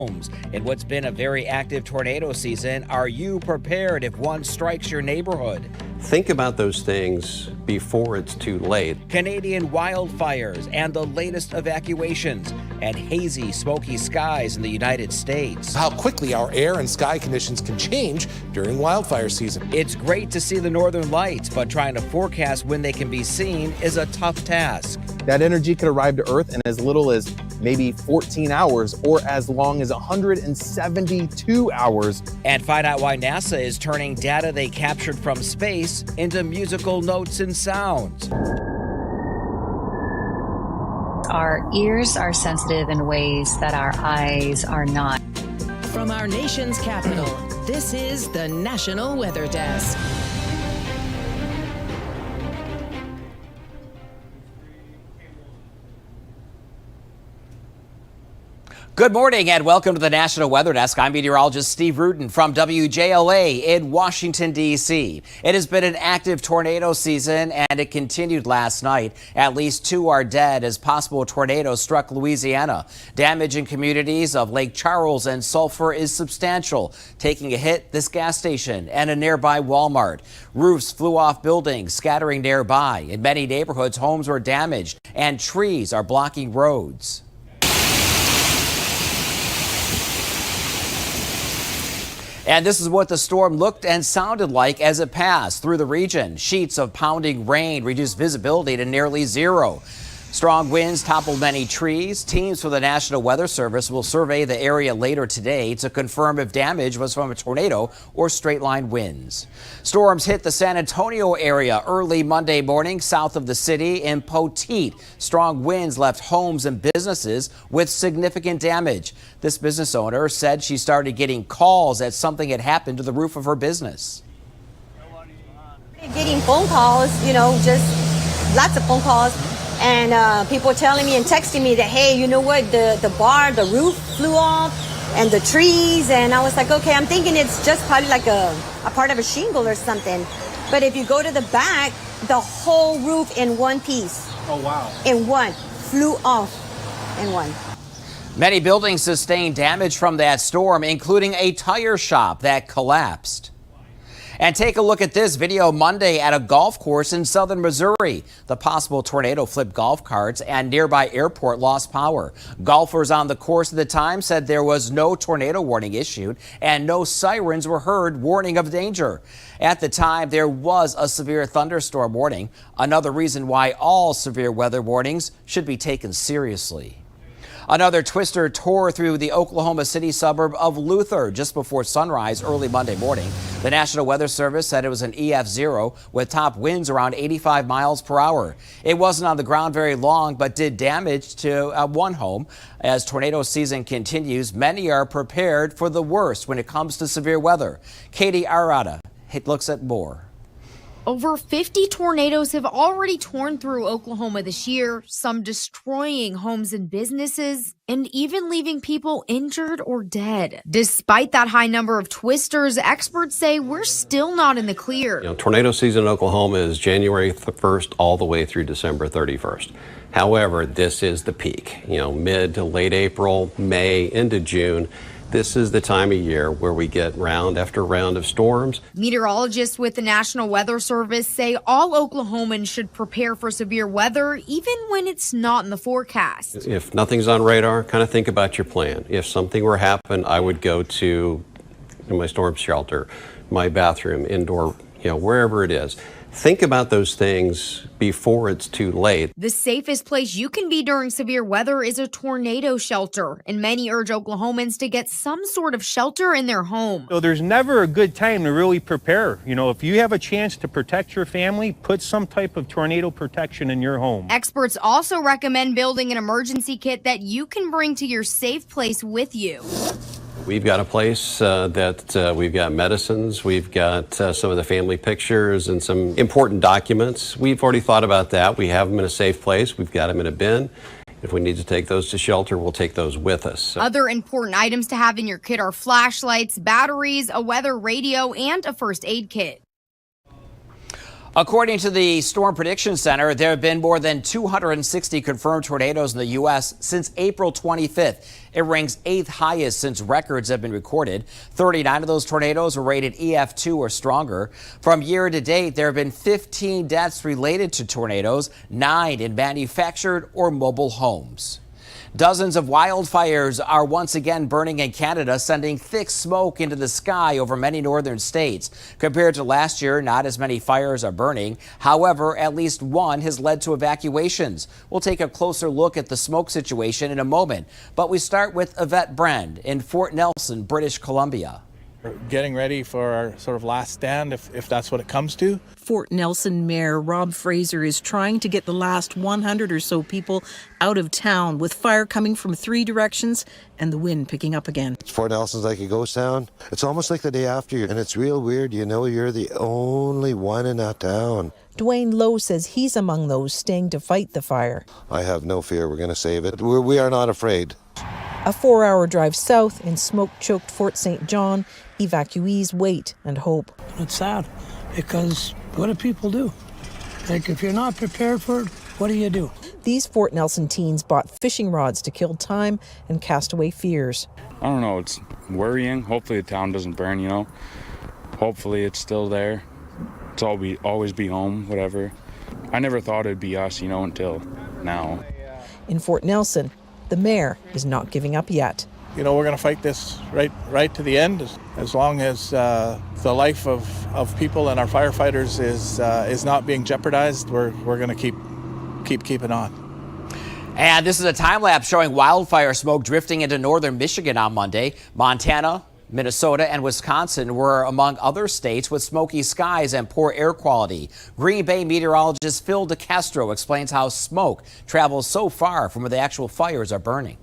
In what's been a very active tornado season, are you prepared if one strikes your neighborhood? Think about those things before it's too late. Canadian wildfires and the latest evacuations, and hazy, smoky skies in the United States. How quickly our air and sky conditions can change during wildfire season. It's great to see the northern lights, but trying to forecast when they can be seen is a tough task. That energy could arrive to Earth in as little as maybe 14 hours or as long as 172 hours. And find out why NASA is turning data they captured from space into musical notes and sounds. Our ears are sensitive in ways that our eyes are not. From our nation's capital, this is the National Weather Desk. Good morning and welcome to the National Weather Desk. I'm meteorologist Steve Rudin from WJLA in Washington, D.C. It has been an active tornado season and it continued last night. At least 2 are dead as possible tornadoes struck Louisiana. Damage in communities of Lake Charles and Sulphur is substantial, taking a hit this gas station and a nearby Walmart. Roofs flew off buildings, scattering nearby. In many neighborhoods, homes were damaged and trees are blocking roads. And this is what the storm looked and sounded like as it passed through the region. Sheets of pounding rain reduced visibility to nearly zero. Strong winds toppled many trees. Teams for the National Weather Service will survey the area later today to confirm if damage was from a tornado or straight-line winds. Storms hit the San Antonio area early Monday morning south of the city in Poteet. Strong winds left homes and businesses with significant damage. This business owner said she started getting calls that something had happened to the roof of her business. Getting phone calls, just lots of phone calls. And people telling me and texting me that, hey, you know what, the roof flew off and the trees. And I was like, okay, I'm thinking it's just probably like a part of a shingle or something. But if you go to the back, the whole roof in one piece. Oh, wow. In one. Flew off in one. Many buildings sustained damage from that storm, including a tire shop that collapsed. And take a look at this video Monday at a golf course in southern Missouri. The possible tornado flipped golf carts and nearby airport lost power. Golfers on the course at the time said there was no tornado warning issued and no sirens were heard warning of danger. At the time, there was a severe thunderstorm warning, another reason why all severe weather warnings should be taken seriously. Another twister tore through the Oklahoma City suburb of Luther just before sunrise early Monday morning. The National Weather Service said it was an EF0 with top winds around 85 miles per hour. It wasn't on the ground very long, but did damage to one home. As tornado season continues, many are prepared for the worst when it comes to severe weather. Katie Arata looks at more. Over 50 tornadoes have already torn through Oklahoma this year, some destroying homes and businesses, and even leaving people injured or dead. Despite that high number of twisters, experts say we're still not in the clear. Tornado season in Oklahoma is January 1st all the way through December 31st. However, this is the peak, mid to late April, May into June. This is the time of year where we get round after round of storms. Meteorologists with the National Weather Service say all Oklahomans should prepare for severe weather, even when it's not in the forecast. If nothing's on radar, kind of think about your plan. If something were to happen, I would go to my storm shelter, my bathroom, indoor, wherever it is. Think about those things before it's too late. The safest place you can be during severe weather is a tornado shelter, and many urge Oklahomans to get some sort of shelter in their home. So there's never a good time to really prepare. If you have a chance to protect your family, put some type of tornado protection in your home. Experts also recommend building an emergency kit that you can bring to your safe place with you. We've got a place that we've got medicines, we've got some of the family pictures and some important documents. We've already thought about that. We have them in a safe place. We've got them in a bin. If we need to take those to shelter, we'll take those with us. Other important items to have in your kit are flashlights, batteries, a weather radio, and a first aid kit. According to the Storm Prediction Center, there have been more than 260 confirmed tornadoes in the U.S. since April 25th. It ranks 8th highest since records have been recorded. 39 of those tornadoes were rated EF2 or stronger. From year to date, there have been 15 deaths related to tornadoes, 9 in manufactured or mobile homes. Dozens of wildfires are once again burning in Canada, sending thick smoke into the sky over many northern states. Compared to last year, not as many fires are burning. However, at least one has led to evacuations. We'll take a closer look at the smoke situation in a moment. But we start with Yvette Brand in Fort Nelson, British Columbia. We're getting ready for our sort of last stand, if that's what it comes to. Fort Nelson Mayor Rob Fraser is trying to get the last 100 or so people out of town, with fire coming from 3 directions and the wind picking up again. Fort Nelson's like a ghost town. It's almost like the day after, and it's real weird. You know, you're the only one in that town. Dwayne Lowe says he's among those staying to fight the fire. I have no fear. We're going to save it. We are not afraid. A 4-hour drive south in smoke-choked Fort St. John, evacuees wait and hope. It's sad because what do people do? Like, if you're not prepared for it, what do you do? These Fort Nelson teens bought fishing rods to kill time and cast away fears. I don't know, it's worrying. Hopefully the town doesn't burn, you know. Hopefully it's still there. It's always be home, whatever. I never thought it'd be us, you know, until now. In Fort Nelson, the mayor is not giving up yet. You know, we're going to fight this right to the end, as long as the life of people and our firefighters is not being jeopardized. We're going to keep keeping on. And this is a time lapse showing wildfire smoke drifting into northern Michigan on Monday. Montana, Minnesota, and Wisconsin were among other states with smoky skies and poor air quality. Green Bay meteorologist Phil DeCastro explains how smoke travels so far from where the actual fires are burning.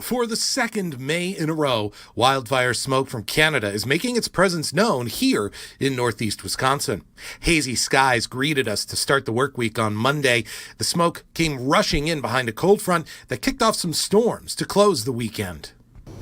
For the second May in a row, wildfire smoke from Canada is making its presence known here in northeast Wisconsin. Hazy skies greeted us to start the work week on Monday. The smoke came rushing in behind a cold front that kicked off some storms to close the weekend.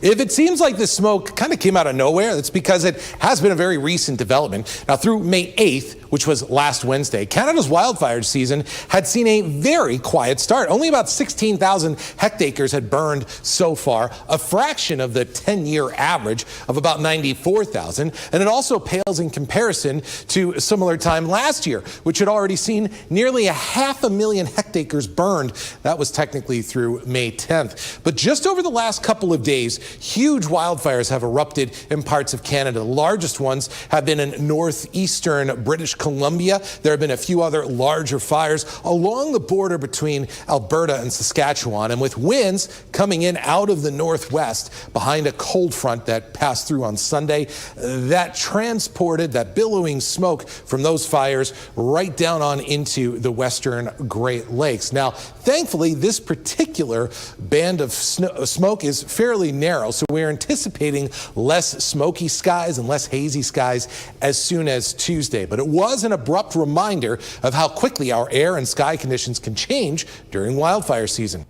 If it seems like this smoke kind of came out of nowhere, that's because it has been a very recent development. Now, through May 8th, which was last Wednesday, Canada's wildfire season had seen a very quiet start. Only about 16,000 hectares had burned so far, a fraction of the 10-year average of about 94,000. And it also pales in comparison to a similar time last year, which had already seen nearly 500,000 hectares burned. That was technically through May 10th. But just over the last couple of days, huge wildfires have erupted in parts of Canada. The largest ones have been in northeastern British Columbia. There have been a few other larger fires along the border between Alberta and Saskatchewan, and with winds coming in out of the northwest behind a cold front that passed through on Sunday, that transported that billowing smoke from those fires right down on into the western Great Lakes. Now, thankfully, this particular band of smoke is fairly narrow, so we're anticipating less smoky skies and less hazy skies as soon as Tuesday. But it was an abrupt reminder of how quickly our air and sky conditions can change during wildfire season.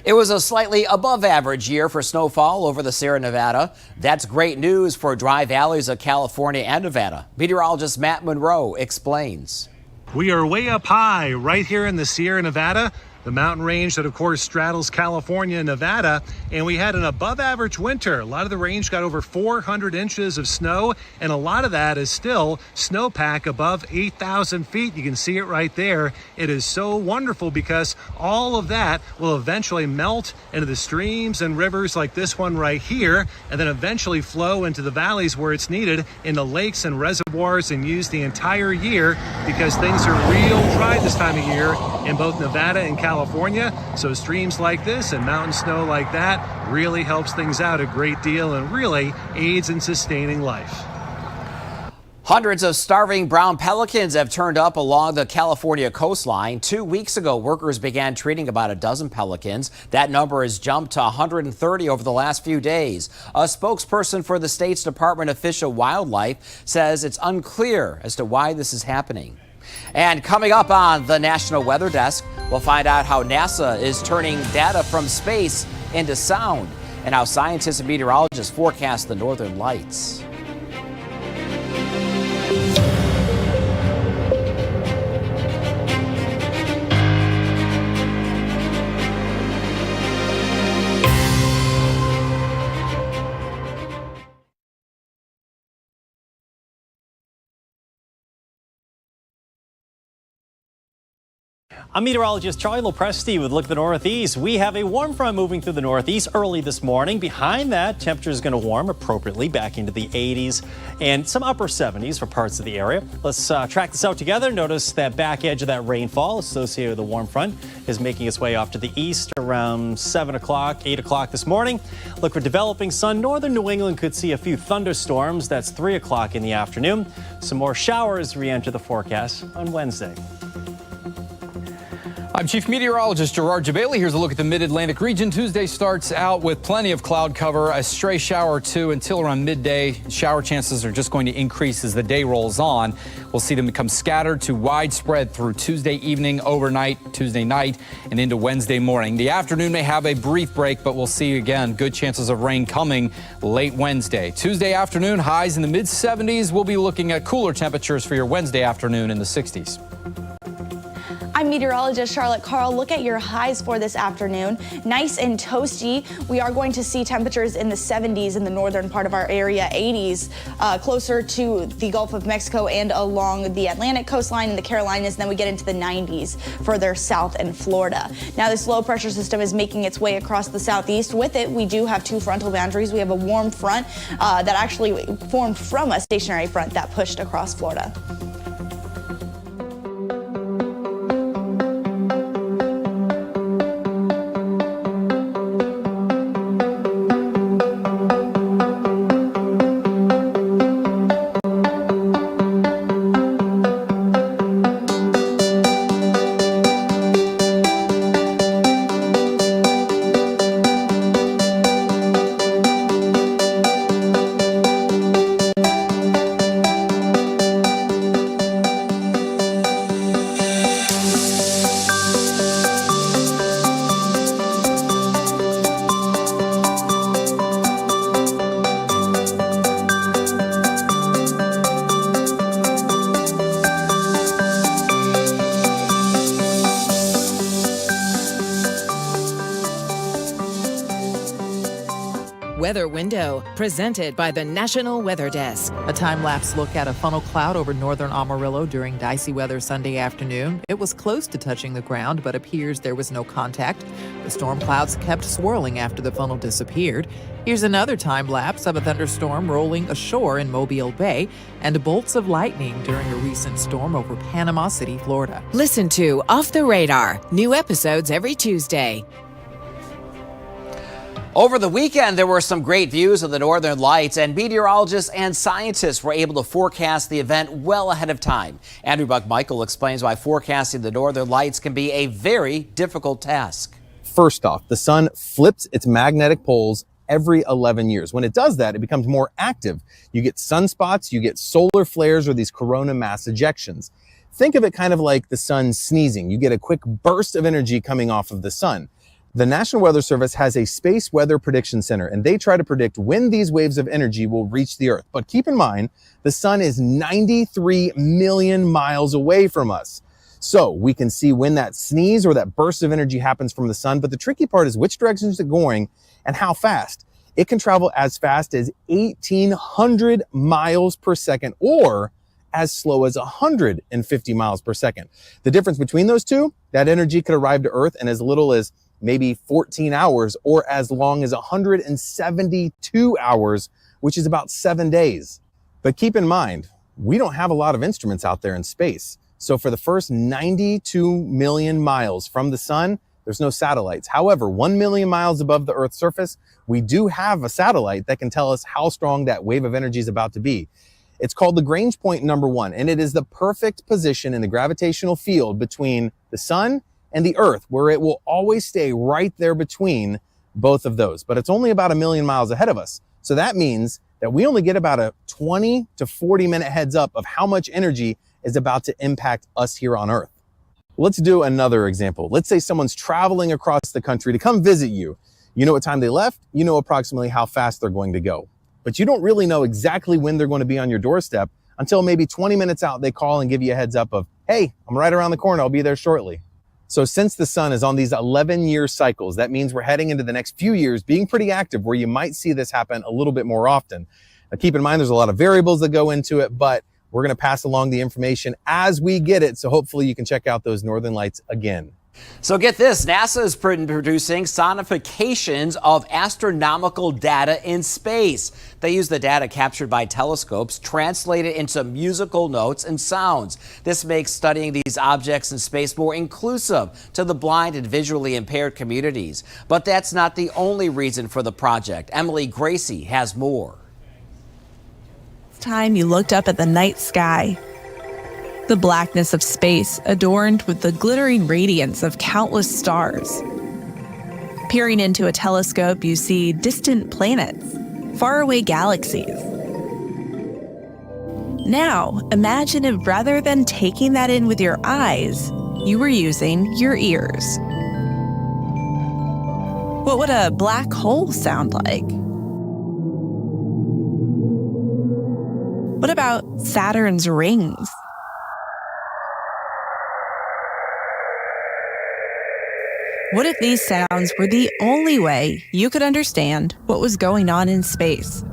It was a slightly above average year for snowfall over the Sierra Nevada. That's great news for dry valleys of California and Nevada. Meteorologist Matt Monroe explains. We are way up high right here in the Sierra Nevada, the mountain range that, of course, straddles California and Nevada, and we had an above-average winter. A lot of the range got over 400 inches of snow, and a lot of that is still snowpack above 8,000 feet. You can see it right there. It is so wonderful because all of that will eventually melt into the streams and rivers like this one right here, and then eventually flow into the valleys where it's needed, into lakes and reservoirs, and used the entire year because things are real dry this time of year in both Nevada and California. So streams like this and mountain snow like that really helps things out a great deal and really aids in sustaining life. Hundreds of starving brown pelicans have turned up along the California coastline. 2 weeks ago, workers began treating about a dozen pelicans. That number has jumped to 130 over the last few days. A spokesperson for the state's Department of Fish and Wildlife says it's unclear as to why this is happening. And coming up on the National Weather Desk, we'll find out how NASA is turning data from space into sound and how scientists and meteorologists forecast the northern lights. I'm meteorologist Charlie Lopresti with a look at the Northeast. We have a warm front moving through the Northeast early this morning. Behind that, temperature is going to warm appropriately back into the 80s and some upper 70s for parts of the area. Let's track this out together. Notice that back edge of that rainfall associated with the warm front is making its way off to the east around 7 o'clock, 8 o'clock this morning. Look for developing sun. Northern New England could see a few thunderstorms. That's 3 o'clock in the afternoon. Some more showers re-enter the forecast on Wednesday. I'm Chief Meteorologist Gerard Jabali. Here's a look at the Mid-Atlantic region. Tuesday starts out with plenty of cloud cover, a stray shower or two until around midday. Shower chances are just going to increase as the day rolls on. We'll see them become scattered to widespread through Tuesday evening, overnight, Tuesday night, and into Wednesday morning. The afternoon may have a brief break, but we'll see again good chances of rain coming late Wednesday. Tuesday afternoon, highs in the mid-70s. We'll be looking at cooler temperatures for your Wednesday afternoon in the 60s. I'm meteorologist Charlotte Carl. Look at your highs for this afternoon. Nice and toasty. We are going to see temperatures in the 70s in the northern part of our area, 80s closer to the Gulf of Mexico and along the Atlantic coastline in the Carolinas. Then we get into the 90s further south in Florida. Now this low pressure system is making its way across the southeast. With it, we do have two frontal boundaries. We have a warm front that actually formed from a stationary front that pushed across Florida. Weather Window, presented by the National Weather Desk. A time-lapse look at a funnel cloud over northern Amarillo during dicey weather Sunday afternoon. It was close to touching the ground, but appears there was no contact. The storm clouds kept swirling after the funnel disappeared. Here's another time-lapse of a thunderstorm rolling ashore in Mobile Bay and bolts of lightning during a recent storm over Panama City, Florida. Listen to Off the Radar. New episodes every Tuesday. Over the weekend, there were some great views of the Northern Lights, and meteorologists and scientists were able to forecast the event well ahead of time. Andrew Buck-Michael explains why forecasting the Northern Lights can be a very difficult task. First off, the sun flips its magnetic poles every 11 years. When it does that, it becomes more active. You get sunspots, you get solar flares, or these corona mass ejections. Think of it kind of like the sun sneezing. You get a quick burst of energy coming off of the sun. The National Weather Service has a space weather prediction center, and they try to predict when these waves of energy will reach the Earth. But keep in mind, the sun is 93 million miles away from us. So we can see when that sneeze or that burst of energy happens from the sun. But the tricky part is which direction is it going and how fast. It can travel as fast as 1,800 miles per second or as slow as 150 miles per second. The difference between those two, that energy could arrive to Earth in as little as maybe 14 hours or as long as 172 hours, which is about 7 days. But keep in mind, we don't have a lot of instruments out there in space. So for the first 92 million miles from the sun, there's no satellites. However, 1 million miles above the Earth's surface, we do have a satellite that can tell us how strong that wave of energy is about to be. It's called Lagrange point number 1, and it is the perfect position in the gravitational field between the sun and the Earth, where it will always stay right there between both of those. But it's only about 1 million miles ahead of us. So that means that we only get about a 20 to 40 minute heads up of how much energy is about to impact us here on Earth. Let's do another example. Let's say someone's traveling across the country to come visit you. You know what time they left, you know approximately how fast they're going to go. But you don't really know exactly when they're going to be on your doorstep until maybe 20 minutes out they call and give you a heads up of, hey, I'm right around the corner, I'll be there shortly. So since the sun is on these 11-year cycles, that means we're heading into the next few years being pretty active where you might see this happen a little bit more often. Now keep in mind there's a lot of variables that go into it, but We're going to pass along the information as we get it, so hopefully you can check out those northern lights again. So get this, NASA is producing sonifications of astronomical data in space. They use the data captured by telescopes, translate it into musical notes and sounds. This makes studying these objects in space more inclusive to the blind and visually impaired communities. But that's not the only reason for the project. Emily Gracie has more. Time you looked up at the night sky. The blackness of space adorned with the glittering radiance of countless stars. Peering into a telescope, you see distant planets, faraway galaxies. Now, imagine if rather than taking that in with your eyes, you were using your ears. What would a black hole sound like? What about Saturn's rings? What if these sounds were the only way you could understand what was going on in space?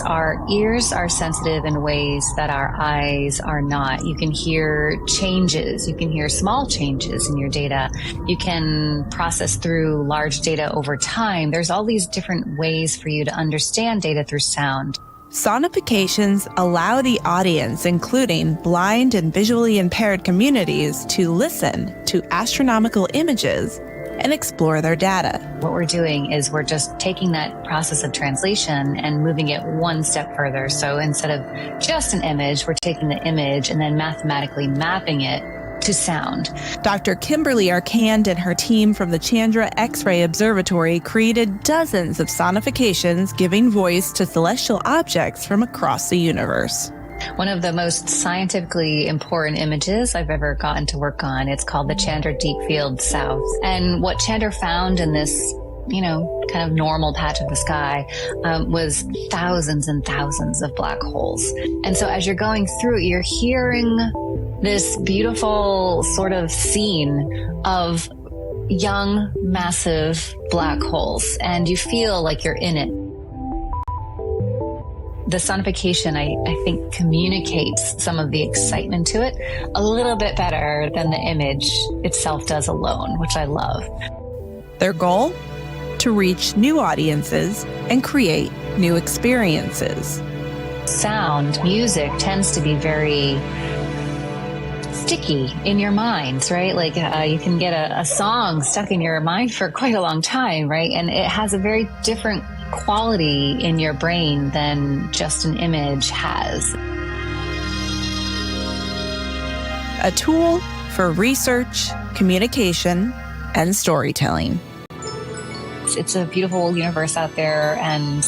Our ears are sensitive in ways that our eyes are not. You can hear changes. You can hear small changes in your data. You can process through large data over time. There's all these different ways for you to understand data through sound. Sonifications allow the audience, including blind and visually impaired communities, to listen to astronomical images and explore their data. What we're doing is we're just taking that process of translation and moving it one step further. So instead of just an image, we're taking the image and then mathematically mapping it to sound. Dr. Kimberly Arcand and her team from the Chandra X-ray Observatory created dozens of sonifications giving voice to celestial objects from across the universe. One of the most scientifically important images I've ever gotten to work on, it's called the Chandra Deep Field South. And what Chandra found in this, kind of normal patch of the sky was thousands and thousands of black holes. And so as you're going through it, you're hearing this beautiful sort of scene of young, massive black holes, and you feel like you're in it. The sonification, I think, communicates some of the excitement to it a little bit better than the image itself does alone, which I love. Their goal? To reach new audiences and create new experiences. Sound, music tends to be very sticky in your minds, right? Like you can get a song stuck in your mind for quite a long time, right? And it has a very different quality in your brain than just an image has. A tool for research, communication, and storytelling. It's a beautiful universe out there, and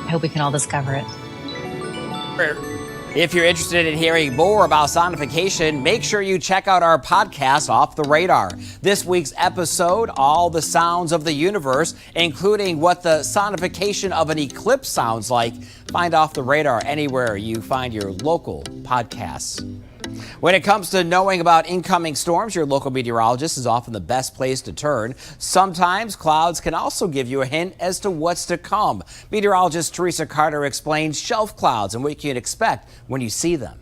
I hope we can all discover it. If you're interested in hearing more about sonification, make sure you check out our podcast, Off the Radar. This week's episode, all the sounds of the universe, including what the sonification of an eclipse sounds like. Find Off the Radar anywhere you find your local podcasts. When it comes to knowing about incoming storms, your local meteorologist is often the best place to turn. Sometimes clouds can also give you a hint as to what's to come. Meteorologist Teresa Carter explains shelf clouds and what you can expect when you see them.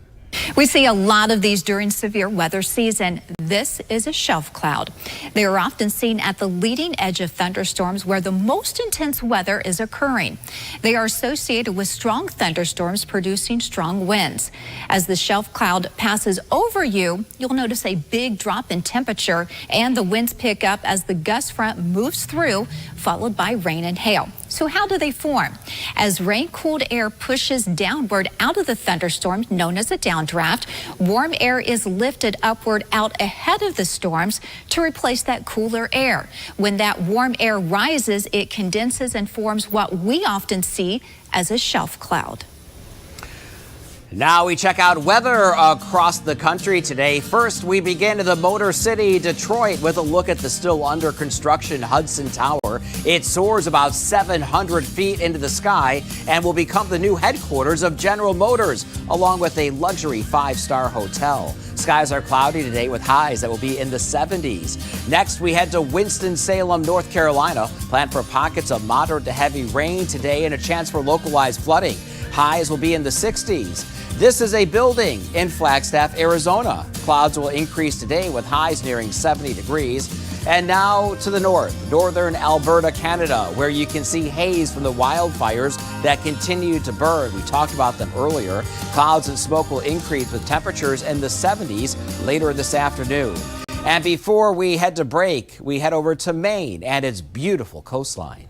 We see a lot of these during severe weather season. This is a shelf cloud. They are often seen at the leading edge of thunderstorms where the most intense weather is occurring. They are associated with strong thunderstorms producing strong winds. As the shelf cloud passes over you, you'll notice a big drop in temperature and the winds pick up as the gust front moves through, followed by rain and hail. So how do they form? As rain-cooled air pushes downward out of the thunderstorm, known as a downdraft, warm air is lifted upward out ahead of the storms to replace that cooler air. When that warm air rises, it condenses and forms what we often see as a shelf cloud. Now we check out weather across the country today. First, we begin in the Motor City, Detroit, with a look at the still under construction Hudson Tower. It soars about 700 feet into the sky and will become the new headquarters of General Motors, along with a luxury 5-star hotel. Skies are cloudy today with highs that will be in the 70s. Next, we head to Winston-Salem, North Carolina. Plan for pockets of moderate to heavy rain today and a chance for localized flooding. Highs will be in the 60s. This is a building in Flagstaff, Arizona. Clouds will increase today with highs nearing 70 degrees. And now to the north, northern Alberta, Canada, where you can see haze from the wildfires that continue to burn. We talked about them earlier. Clouds and smoke will increase with temperatures in the 70s later this afternoon. And before we head to break, we head over to Maine and its beautiful coastline.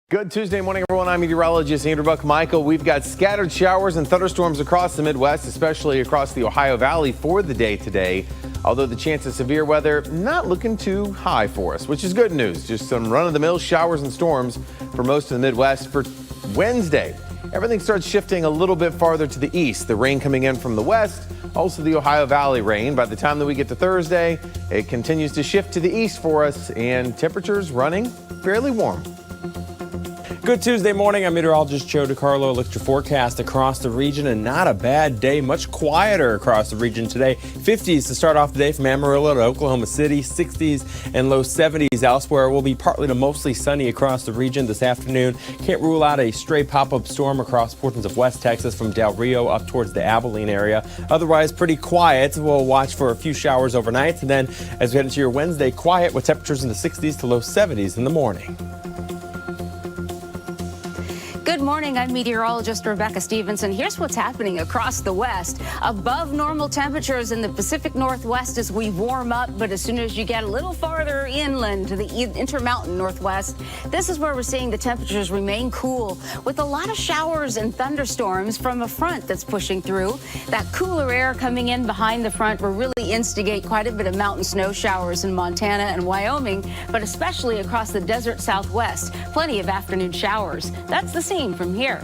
Good Tuesday morning, everyone. I'm meteorologist Andrew Buck-Michael. We've got scattered showers and thunderstorms across the Midwest, especially across the Ohio Valley for the day today. Although the chance of severe weather not looking too high for us, which is good news. Just some run-of-the-mill showers and storms for most of the Midwest for Wednesday. Everything starts shifting a little bit farther to the east. The rain coming in from the west, also the Ohio Valley rain. By the time that we get to Thursday, it continues to shift to the east for us, and temperatures running fairly warm. Good Tuesday morning. I'm meteorologist Joe DiCarlo. Look at your forecast across the region, and not a bad day. Much quieter across the region today. 50s to start off the day from Amarillo to Oklahoma City. 60s and low 70s elsewhere. It will be partly to mostly sunny across the region this afternoon. Can't rule out a stray pop-up storm across portions of West Texas from Del Rio up towards the Abilene area. Otherwise, pretty quiet. We'll watch for a few showers overnight, and then as we head into your Wednesday, quiet with temperatures in the 60s to low 70s in the morning. Good morning. I'm meteorologist Rebecca Stevenson. Here's what's happening across the West. Above normal temperatures in the Pacific Northwest as we warm up, but as soon as you get a little farther inland to the Intermountain Northwest, this is where we're seeing the temperatures remain cool with a lot of showers and thunderstorms from a front that's pushing through. That cooler air coming in behind the front will really instigate quite a bit of mountain snow showers in Montana and Wyoming, but especially across the desert Southwest. Plenty of afternoon showers. That's the scene from here.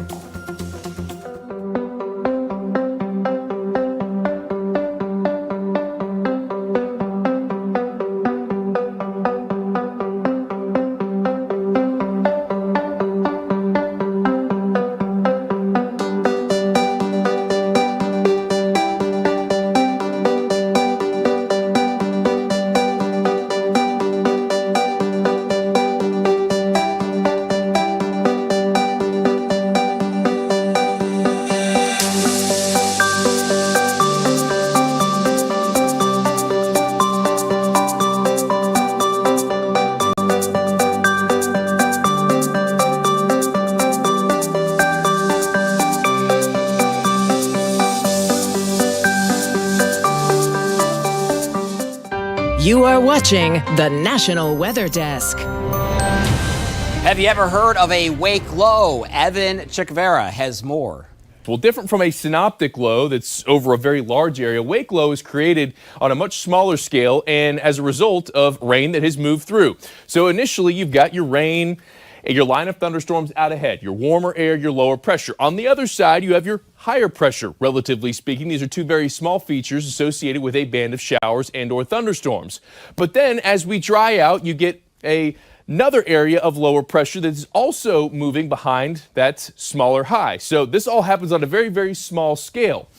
You are watching the National Weather Desk. Have you ever heard of a wake low? Evan Chikvera has more. Well, different from a synoptic low that's over a very large area, wake low is created on a much smaller scale and as a result of rain that has moved through. So initially you've got your rain, your line of thunderstorms out ahead, your warmer air, your lower pressure. On the other side, you have your higher pressure, relatively speaking. These are two very small features associated with a band of showers and or thunderstorms. But then as we dry out, you get another area of lower pressure that is also moving behind that smaller high. So this all happens on a very, very small scale.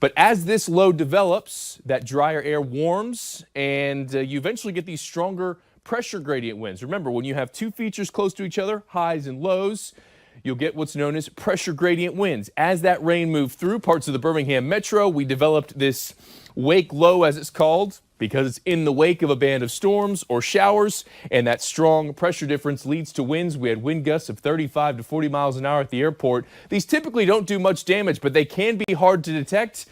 But as this low develops, that drier air warms and you eventually get these stronger pressure gradient winds. Remember, when you have two features close to each other, highs and lows, you'll get what's known as pressure gradient winds. As that rain moved through parts of the Birmingham metro, we developed this wake low, as it's called, because it's in the wake of a band of storms or showers, and that strong pressure difference leads to winds. We had wind gusts of 35 to 40 miles an hour at the airport. These typically don't do much damage, but they can be hard to detect.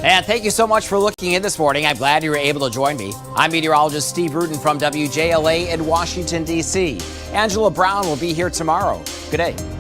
And thank you so much for looking in this morning. I'm glad you were able to join me. I'm meteorologist Steve Rudin from WJLA in Washington, D.C. Angela Brown will be here tomorrow. Good day.